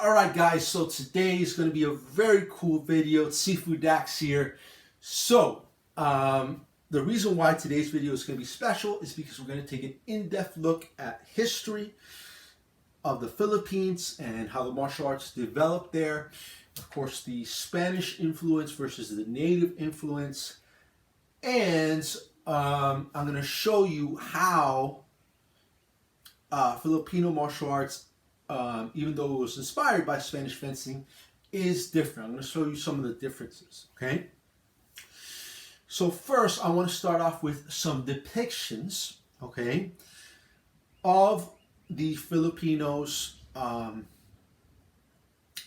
All right, guys, so today is going to be a very cool video. It's Seafood Dax here. So, the reason why today's video is going to be special is because we're going to take an in-depth look at history of the Philippines and how the martial arts developed there. Of course, the Spanish influence versus the native influence. And I'm going to show you how Filipino martial arts, even though it was inspired by Spanish fencing, is different. I'm going to show you some of the differences, okay? So first, I want to start off with some depictions, okay, of the Filipinos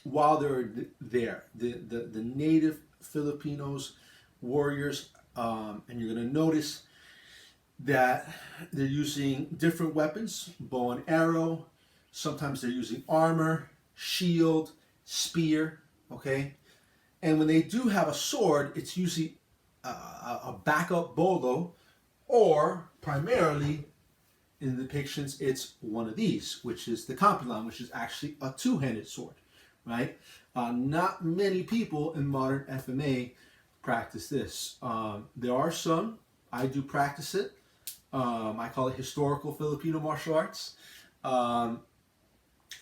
while they're there. The native Filipinos, warriors, and you're going to notice that they're using different weapons, bow and arrow. Sometimes they're using armor, shield, spear, okay? And when they do have a sword, it's usually a backup bolo, or primarily in the depictions, it's one of these, which is the Campilan, which is actually a two-handed sword, right? Not many people in modern FMA practice this. There are some. I do practice it. I call it historical Filipino martial arts.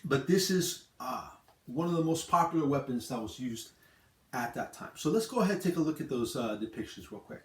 But this is one of the most popular weapons that was used at that time. So let's go ahead and take a look at those depictions real quick.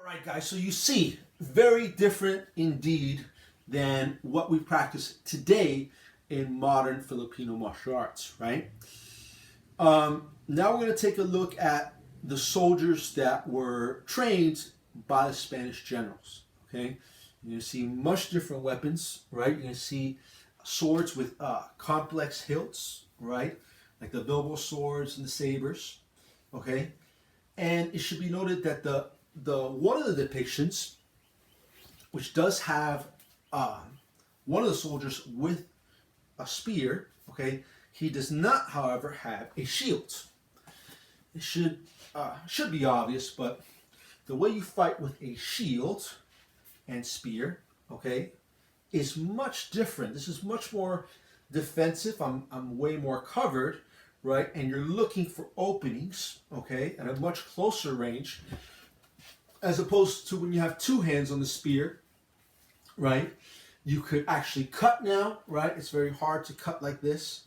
All right, guys, so you see, very different indeed than what we practice today in modern Filipino martial arts, right? Now we're going to take a look at the soldiers that were trained by the Spanish generals, okay? You're going to see much different weapons, right? You're going to see swords with complex hilts, right? Like the Bilbo swords and the sabers, okay? And it should be noted that the one of the depictions, which does have one of the soldiers with a spear, okay, he does not, however, have a shield. It should be obvious, but the way you fight with a shield and spear, okay, is much different. This is much more defensive. I'm way more covered, right? And you're looking for openings, okay, at a much closer range, as opposed to when you have two hands on the spear, right? You could actually cut now, right? It's very hard to cut like this,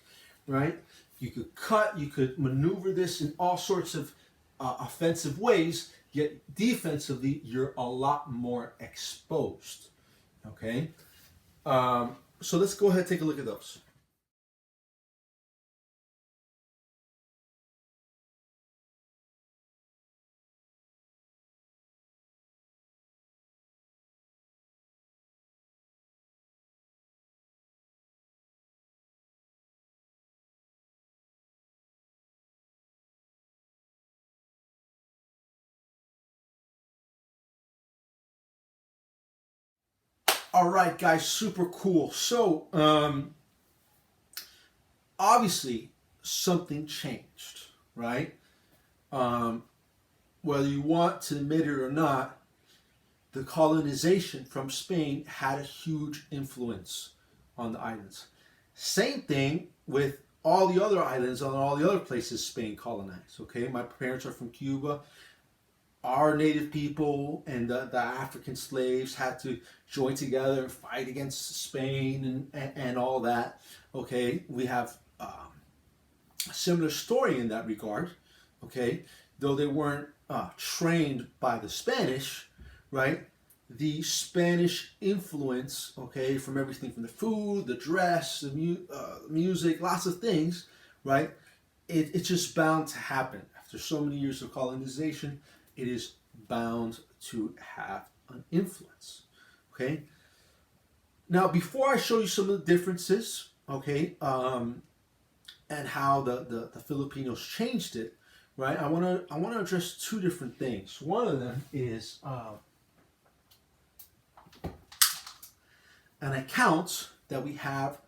right? You could cut, you could maneuver this in all sorts of offensive ways, yet defensively, you're a lot more exposed, okay? So let's go ahead and take a look at those. All right, guys, super cool. So, obviously, something changed, right? Whether you want to admit it or not, the colonization from Spain had a huge influence on the islands. Same thing with all the other islands on all the other places Spain colonized, okay? My parents are from Cuba. Our native people and the African slaves had to join together and fight against Spain and all that. Okay, we have a similar story in that regard, okay? Though they weren't trained by the Spanish, right? The Spanish influence, okay, from everything from the food, the dress, the music, lots of things, right? It's just bound to happen. After so many years of colonization, it is bound to have an influence, okay? Now, before I show you some of the differences, okay, and how the Filipinos changed it, right? I want to address two different things. One of them is an account that we have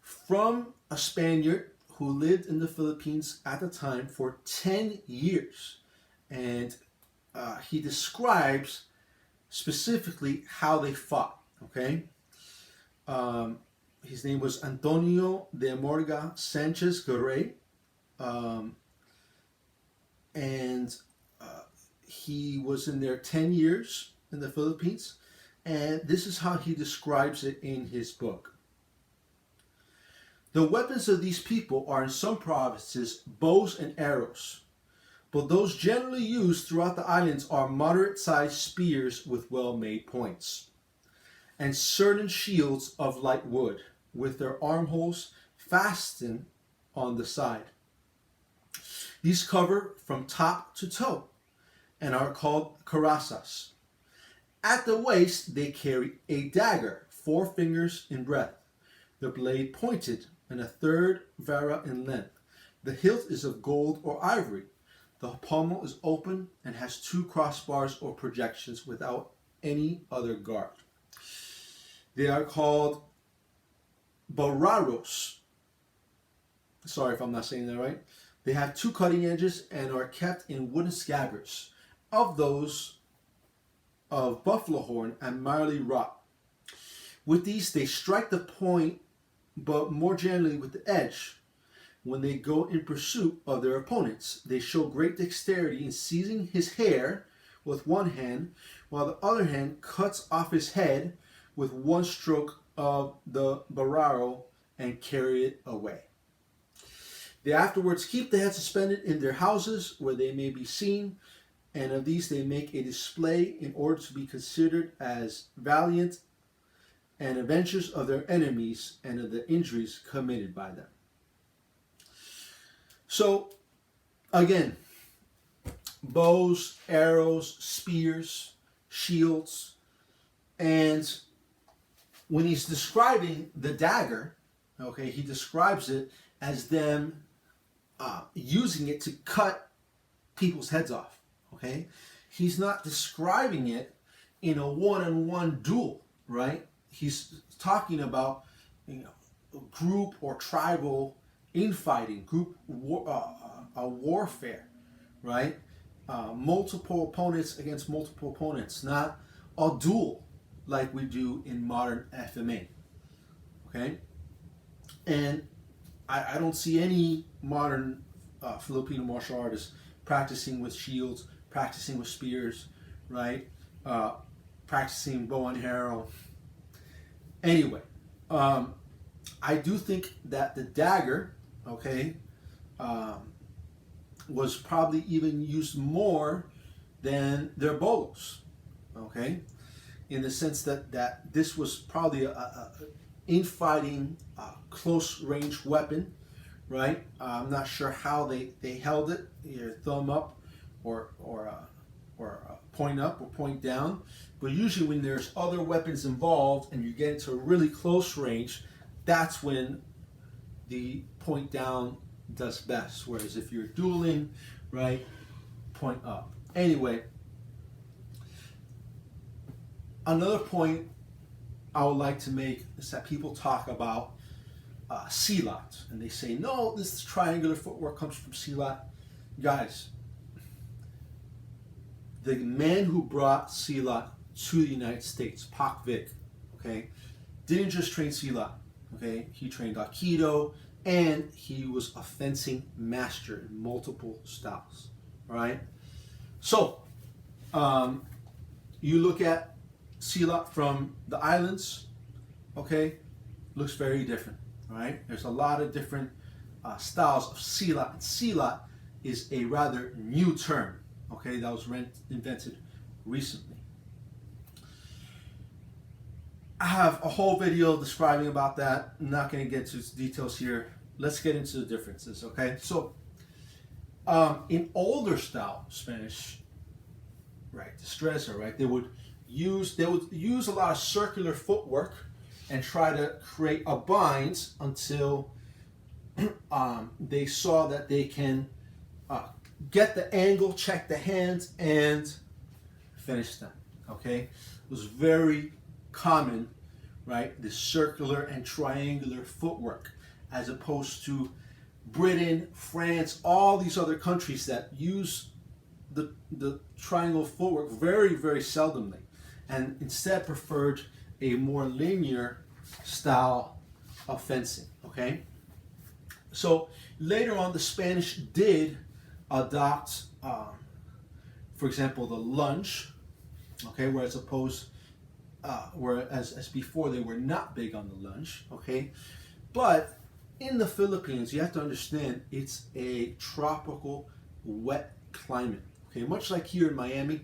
from a Spaniard who lived in the Philippines at the time for 10 years. And he describes specifically how they fought, okay? His name was Antonio de Morga Sanchez Garay. And he was in there 10 years in the Philippines. And this is how he describes it in his book. The weapons of these people are in some provinces bows and arrows, but those generally used throughout the islands are moderate-sized spears with well-made points, and certain shields of light wood, with their armholes fastened on the side. These cover from top to toe, and are called corazas. At the waist they carry a dagger, 4 fingers in breadth, the blade pointed, and a third vara in length. The hilt is of gold or ivory. The pommel is open and has 2 crossbars or projections without any other guard. They are called bararos. Sorry if I'm not saying that right. They have 2 cutting edges and are kept in wooden scabbards, of those of buffalo horn and marley wrought. With these they strike the point, but more generally with the edge. When they go in pursuit of their opponents, they show great dexterity in seizing his hair with one hand, while the other hand cuts off his head with one stroke of the bararo and carry it away. They afterwards keep the head suspended in their houses where they may be seen, and of these they make a display in order to be considered as valiant and avengers of their enemies and of the injuries committed by them. So, again, bows, arrows, spears, shields, and when he's describing the dagger, okay, he describes it as them using it to cut people's heads off, okay? He's not describing it in a one-on-one duel, right? He's talking about, group or tribal infighting, group warfare, right? Multiple opponents against multiple opponents, not a duel like we do in modern FMA, okay? And I don't see any modern Filipino martial artists practicing with shields, practicing with spears, right? Practicing bow and arrow. Anyway, I do think that the dagger, okay, was probably even used more than their bolos, okay, in the sense that this was probably a infighting, close range weapon, right? I'm not sure how they held it, either thumb up or point up or point down. But usually when there's other weapons involved and you get into a really close range, that's when the point down does best. Whereas if you're dueling, right, point up. Anyway, another point I would like to make is that people talk about silat, and they say, no, this triangular footwork comes from silat. Guys, the man who brought silat to the United States, Pak Vic, okay, didn't just train silat, okay, he trained aikido, and he was a fencing master in multiple styles, all right? So, you look at silat from the islands, okay, looks very different, all right? There's a lot of different styles of silat. And silat is a rather new term, okay, that was invented recently. I have a whole video describing about that. I'm not going to get into details here. Let's get into the differences, okay? So, in older style Spanish, right, destreza, right, they would use a lot of circular footwork and try to create a bind until they saw that they can get the angle, check the hands, and finish them. Okay, it was very common, right? The circular and triangular footwork, as opposed to Britain, France, all these other countries that use the triangle footwork very, very seldomly, and instead preferred a more linear style of fencing. Okay, so later on, the Spanish did adopt, for example, the lunge. Okay, whereas before they were not big on the lunge. Okay, but in the Philippines, you have to understand it's a tropical, wet climate. Okay, much like here in Miami,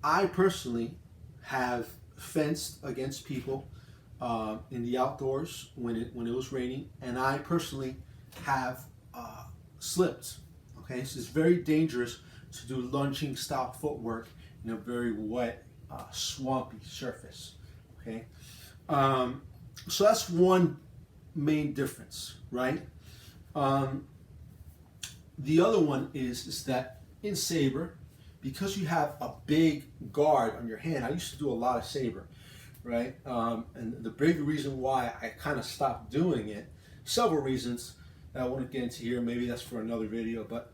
I personally have fenced against people in the outdoors when it was raining, and I personally have slipped. Okay, so it's very dangerous to do lunging style footwork in a very wet, swampy surface. Okay, so that's one main difference, right? The other one is that in saber, because you have a big guard on your hand, I used to do a lot of saber, right? And the big reason why I kind of stopped doing it, several reasons that I won't get into here, maybe that's for another video, but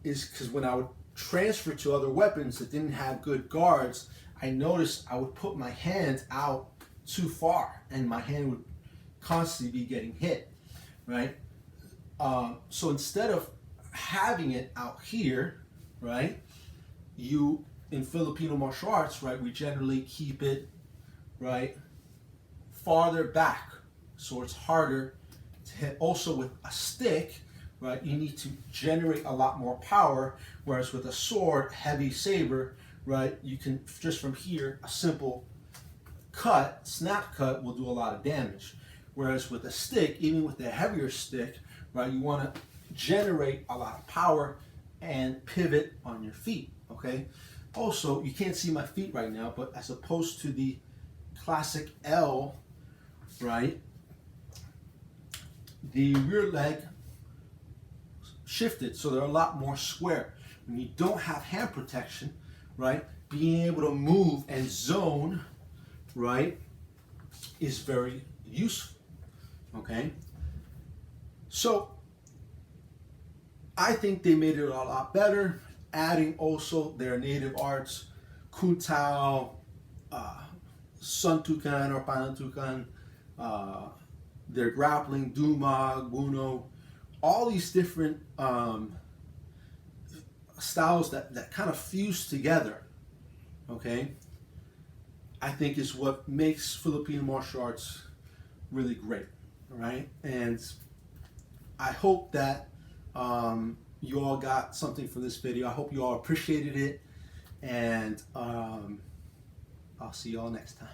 is because when I would transfer to other weapons that didn't have good guards, I noticed I would put my hand out too far and my hand would constantly be getting hit, right? So instead of having it out here, right, in Filipino martial arts, right, we generally keep it, right, farther back, so it's harder to hit. Also with a stick, right, you need to generate a lot more power, whereas with a sword, heavy saber, right, you can just from here, a simple cut, snap cut will do a lot of damage. Whereas with a stick, even with a heavier stick, right, you want to generate a lot of power and pivot on your feet, okay? Also, you can't see my feet right now, but as opposed to the classic L, right, the rear leg shifted, so they're a lot more square. When you don't have hand protection, right, being able to move and zone, right, is very useful, okay? So I think they made it a lot better, adding also their native arts, Kuntao, Suntukan or Panantukan, their grappling, Dumag, Buno, all these different styles that kind of fuse together, okay, I think is what makes Filipino martial arts really great, all right? And I hope that you all got something from this video. I hope you all appreciated it, and I'll see you all next time.